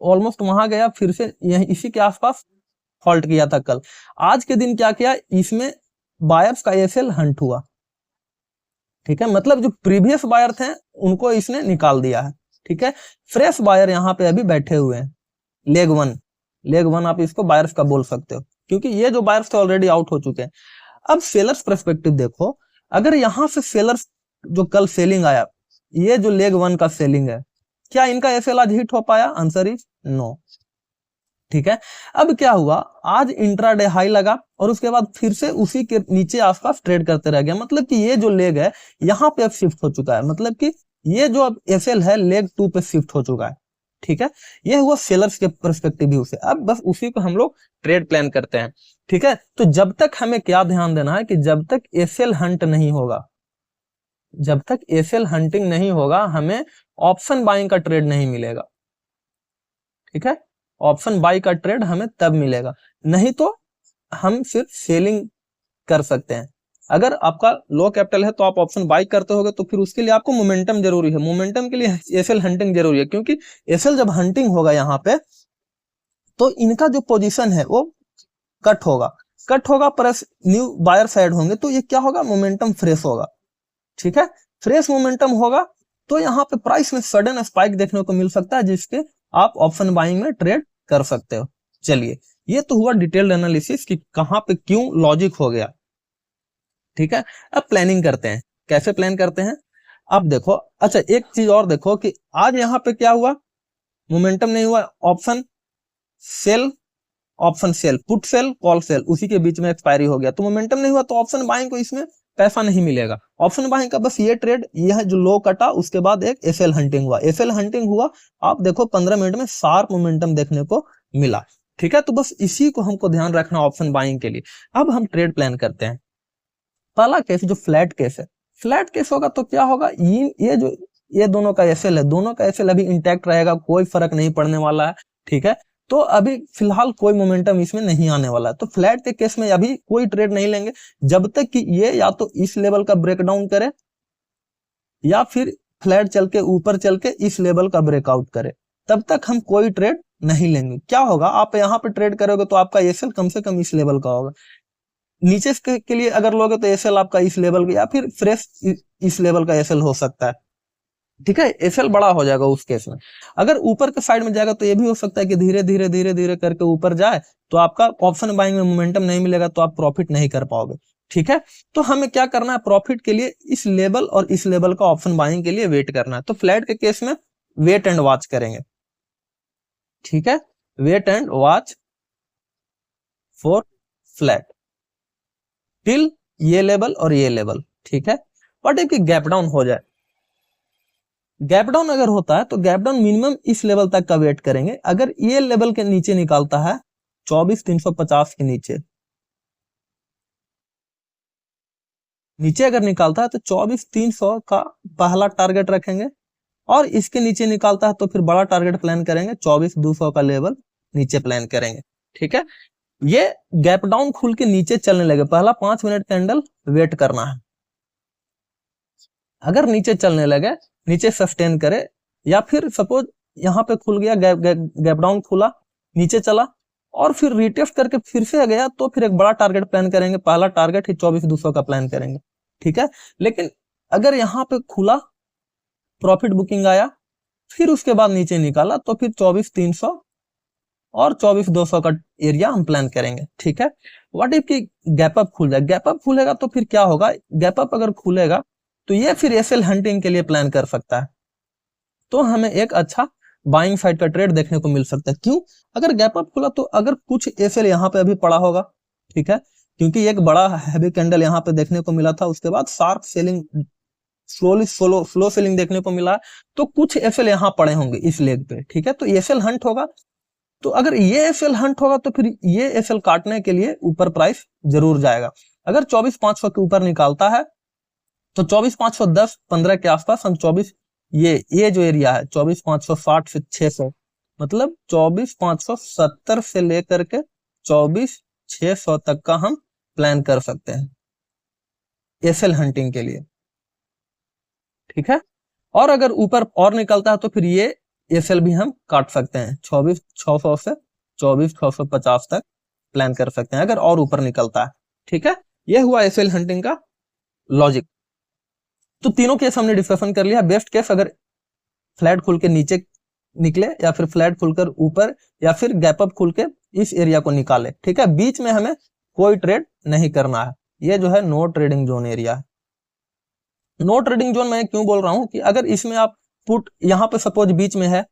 Almost वहां गया, फिर से यही इसी के आसपास फॉल्ट किया था कल। आज के दिन क्या किया, इसमें बायर्स का एसएल हंट हुआ, ठीक है, मतलब जो प्रीवियस बायर थे उनको इसने निकाल दिया है, ठीक है। फ्रेश बायर यहाँ पे अभी बैठे हुए हैं, लेग वन आप इसको बायर्स का बोल सकते हो, क्योंकि ये जो बायर्स थे ऑलरेडी आउट हो चुके हैं। अब सेलर्स पर्सपेक्टिव देखो, अगर यहाँ से सेलर्स जो कल सेलिंग आया, ये जो लेग वन का सेलिंग है, क्या इनका एसएल आज हिट हो पाया? आंसर इज नो, ठीक है। अब क्या हुआ, आज इंट्राडे हाई लगा और उसके बाद फिर से उसी के नीचे आसपास ट्रेड करते रह गया, मतलब कि ये जो लेग है यहाँ पे अब शिफ्ट हो चुका है, मतलब कि ये जो अब एसएल है लेग 2 पे शिफ्ट हो चुका है, ठीक है। ये हुआ सेलर्स के पर्सपेक्टिव व्यू से। अब बस उसी को हम लोग ट्रेड प्लान करते हैं, ठीक है। तो जब तक हमें क्या ध्यान देना है कि जब तक एसएल हंट नहीं होगा, जब तक एसएल हंटिंग नहीं होगा, हमें ऑप्शन बाइंग का ट्रेड नहीं मिलेगा, ठीक है। ऑप्शन बाई का ट्रेड हमें तब मिलेगा, नहीं तो हम सिर्फ सेलिंग कर सकते हैं। अगर आपका लो कैपिटल है तो आप ऑप्शन बाई करते होगे, तो फिर उसके लिए आपको मोमेंटम जरूरी है, मोमेंटम के लिए एसएल हंटिंग जरूरी है, क्योंकि एसएल जब हंटिंग होगा यहाँ पे तो इनका जो पोजीशन है वो कट होगा प्लस न्यू बायर साइड होंगे, तो ये क्या होगा, मोमेंटम फ्रेश होगा, ठीक है। फ्रेश मोमेंटम होगा तो यहाँ पे प्राइस में सडन स्पाइक देखने को मिल सकता है, जिसके आप ऑप्शन बाइंग में ट्रेड कर सकते हो। चलिए, ये तो हुआ डिटेल्ड एनालिसिस कि कहां पे क्यों लॉजिक हो गया, ठीक है। अब प्लानिंग करते हैं, कैसे प्लान करते हैं। अब देखो, अच्छा एक चीज और देखो कि आज यहाँ पे क्या हुआ, मोमेंटम नहीं हुआ, option sell put sell call sell उसी के बीच में एक्सपायरी हो गया, तो मोमेंटम नहीं हुआ, तो ऑप्शन बाइंग को इसमें पैसा नहीं मिलेगा। ऑप्शन बाइंग का बस ये ट्रेड, यह जो लो कटा उसके बाद एक एसएल हंटिंग हुआ, आप देखो 15 मिनट में शार्प मोमेंटम देखने को मिला, ठीक है। तो बस इसी को हमको ध्यान रखना ऑप्शन बाइंग के लिए। अब हम ट्रेड प्लान करते हैं। पहला केस जो फ्लैट केस है, फ्लैट केस होगा तो क्या होगा, ये दोनों का एसएल है, दोनों का एसएल अभी इंटैक्ट रहेगा, कोई फर्क नहीं पड़ने वाला है, ठीक है। तो अभी फिलहाल कोई मोमेंटम इसमें नहीं आने वाला है, तो फ्लैट के केस में अभी कोई ट्रेड नहीं लेंगे जब तक कि ये या तो इस लेवल का ब्रेकडाउन करे या फिर फ्लैट चल के ऊपर चल के इस लेवल का ब्रेकआउट करे, तब तक हम कोई ट्रेड नहीं लेंगे। क्या होगा, आप यहाँ पे ट्रेड करोगे तो आपका एसएल कम से कम इस लेवल का होगा, नीचे के लिए अगर लोगे तो एसएल आपका इस लेवल का या फिर फ्रेश इस लेवल का एसएल हो सकता है, ठीक है। एसएल बड़ा हो जाएगा उस केस में। अगर ऊपर के साइड में जाएगा तो ये भी हो सकता है कि धीरे धीरे करके ऊपर जाए, तो आपका ऑप्शन बाइंग में मोमेंटम नहीं मिलेगा, तो आप प्रॉफिट नहीं कर पाओगे, ठीक है। तो हमें क्या करना है, प्रॉफिट के लिए इस लेवल और इस लेवल का ऑप्शन बाइंग के लिए वेट करना है। तो फ्लैट के केस में वेट एंड वॉच करेंगे, ठीक है, wait and watch for flat till ये लेवल और ये लेवल, ठीक है। व्हाट इफ गैप डाउन हो जाए, गैप डाउन अगर होता है तो गैप डाउन मिनिमम इस लेवल तक का वेट करेंगे। अगर ये लेवल के नीचे निकालता है 24,350 के नीचे अगर निकालता है तो 24,300 का पहला टारगेट रखेंगे, और इसके नीचे निकालता है तो फिर बड़ा टारगेट प्लान करेंगे, 24,200 का लेवल नीचे प्लान करेंगे, ठीक है। ये गैप डाउन खुल के नीचे चलने लगे, पहला 5 मिनट कैंडल वेट करना है। अगर नीचे चलने लगे, नीचे सस्टेन करे, या फिर सपोज यहाँ पे खुल गया, गैप डाउन खुला, नीचे चला और फिर रिटेस्ट करके फिर से गया, तो फिर एक बड़ा टारगेट प्लान करेंगे, पहला टारगेट ही 24,200 का प्लान करेंगे, ठीक है। लेकिन अगर यहाँ पे खुला, प्रॉफिट बुकिंग आया, फिर उसके बाद नीचे निकाला, तो फिर 24,300 और 24,200 का एरिया हम प्लान करेंगे, ठीक है। व्हाट इफ की गैप अप खुल जाए, गैप अप खुलेगा तो फिर क्या होगा, गैप अप अगर खुलेगा तो ये फिर एसएल हंटिंग के लिए प्लान कर सकता है, तो हमें एक अच्छा बाइंग साइड का ट्रेड देखने को मिल सकता है। क्यों, अगर गैप अप खुला तो अगर कुछ एसएल यहाँ पे अभी पड़ा होगा, ठीक है, क्योंकि एक बड़ा हैवी कैंडल यहाँ पे देखने को मिला था, उसके बाद शार्प सेलिंग, स्लो सेलिंग देखने को मिला, तो कुछ एसएल यहाँ पड़े होंगे इस लेग पे, ठीक है। तो एसएल हंट होगा, तो अगर ये एसएल हंट होगा तो फिर ये एसएल काटने के लिए ऊपर प्राइस जरूर जाएगा। अगर 24,500 के ऊपर निकालता है तो 24,510-15 के आसपास हम 24, ये जो एरिया है 24,560 से 600, मतलब 24,570 से लेकर के 24,600 तक का हम प्लान कर सकते हैं एसएल हंटिंग के लिए, ठीक है। और अगर ऊपर और निकलता है तो फिर ये एफएल भी हम काट सकते हैं 24,600 से 24,650 तक प्लान कर सकते हैं अगर और ऊपर निकलता है। ठीक है, ये हुआ एफएल हंटिंग का लॉजिक। तो तीनों केस हमने डिस्कशन कर लिया। बेस्ट केस अगर फ्लैट खुल के नीचे निकले या फिर फ्लैट खुलकर ऊपर या फिर गैप अप खुल के इस एरिया को निकाले। ठीक है, बीच में हमें कोई ट्रेड नहीं करना है। ये जो है नो ट्रेडिंग जोन एरिया है। नो ट्रेडिंग जोन मैं क्यों बोल रहा हूं कि अगर इसमें आप पुट यहाँ पे सपोज बीच में है,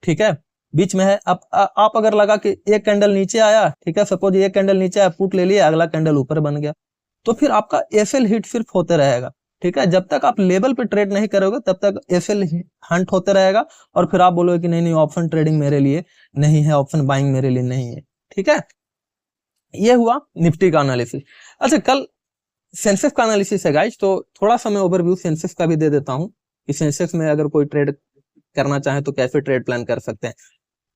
ठीक है, बीच में है, आप अगर लगा कि एक कैंडल नीचे आया, ठीक है, सपोज एक कैंडल नीचे आया, पुट ले लिया, अगला कैंडल ऊपर बन गया, तो फिर आपका एफएल हिट सिर्फ होते रहेगा। ठीक है, जब तक आप लेवल पे ट्रेड नहीं करोगे तब तक एफएल हंट होते रहेगा और फिर आप बोलोगे कि नहीं नहीं ऑप्शन ट्रेडिंग मेरे लिए नहीं है, ऑप्शन बाइंग मेरे लिए नहीं है। ठीक है, ये हुआ निफ्टी का एनालिसिस। अच्छा, कल सेंसेक्स का एनालिसिस है गाइस, तो थोड़ा सा मैं ओवरव्यू सेंसेक्स का भी दे देता हूं कि सेंसेक्स में अगर कोई ट्रेड करना चाहे तो कैसे ट्रेड प्लान कर सकते हैं।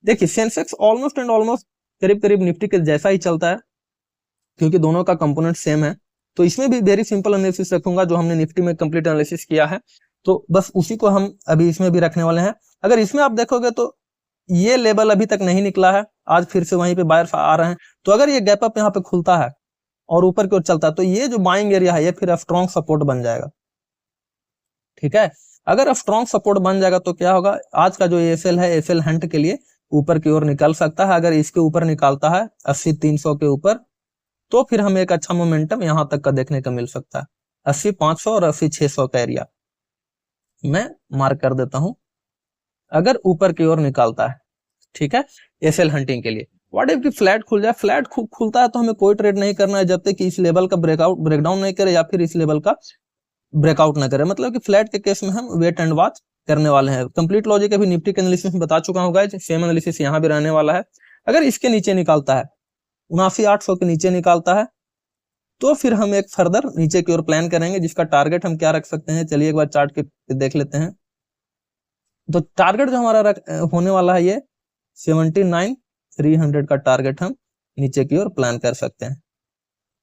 देखिए, सेंसेक्स ऑलमोस्ट एंड ऑलमोस्ट करीब करीब निफ्टी के जैसा ही चलता है क्योंकि दोनों का कंपोनेंट सेम है। तो इसमें भी वेरी सिंपल एनालिसिस रखूंगा जो हमने निफ्टी में कंप्लीट एनालिसिस किया है, तो बस उसी को हम अभी इसमें भी रखने वाले हैं। अगर इसमें आप देखोगे तो ये लेवल अभी तक नहीं निकला है, आज फिर से वहीं पे बायर्स आ रहे हैं। तो अगर ये गैप अप यहाँ पे खुलता है और ऊपर की ओर चलता है तो ये जो बाइंग एरिया है ये फिर स्ट्रॉन्ग सपोर्ट बन जाएगा। ठीक है, अगर स्ट्रॉन्ग सपोर्ट बन जाएगा तो क्या होगा, आज का जो एफएल है, एफएल हंट के लिए ऊपर की ओर निकल सकता है। अगर इसके ऊपर निकालता है 80-300 के ऊपर तो फिर हमें एक अच्छा मोमेंटम यहां तक का देखने का मिल सकता है। 80-500 और 80-600 का एरिया मैं मार्क कर देता हूं अगर ऊपर की ओर निकालता है। ठीक है, एफएल हंटिंग के लिए व्हाट इफ कि फ्लैट खुल जाए, फ्लैट खुलता है तो हमें कोई ट्रेड नहीं करना है जब तक कि इस लेवल का ब्रेकडाउन नहीं करे या फिर इस लेवल का ब्रेकआउट ना करे। मतलब कि फ्लैट के केस में हम वेट एंड वॉच करने वाले हैं। कंप्लीट लॉजिक अभी निफ्टी के एनालिसिस में बता चुका हूं गाइस, सेम एनालिसिस यहां भी रहने वाला है। अगर इसके नीचे निकालता है 79,800 के नीचे निकालता है तो फिर हम एक फर्दर नीचे की ओर प्लान करेंगे जिसका टारगेट हम क्या रख सकते हैं। चलिए एक बार चार्ट के देख लेते हैं। तो टारगेट जो हमारा होने वाला है ये 79,300 का टारगेट हम नीचे की ओर प्लान कर सकते हैं।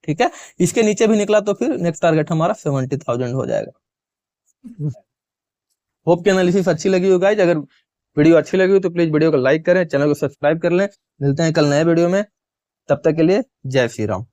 ठीक है, इसके नीचे भी निकला तो फिर नेक्स्ट टारगेट हमारा 70,000 हो जाएगा। होप की एनालिसिस अच्छी लगी हो गाइस। अगर वीडियो अच्छी लगी हो तो प्लीज वीडियो को लाइक करें, चैनल को सब्सक्राइब कर लें। मिलते हैं कल नए वीडियो में, तब तक के लिए जय श्री राम।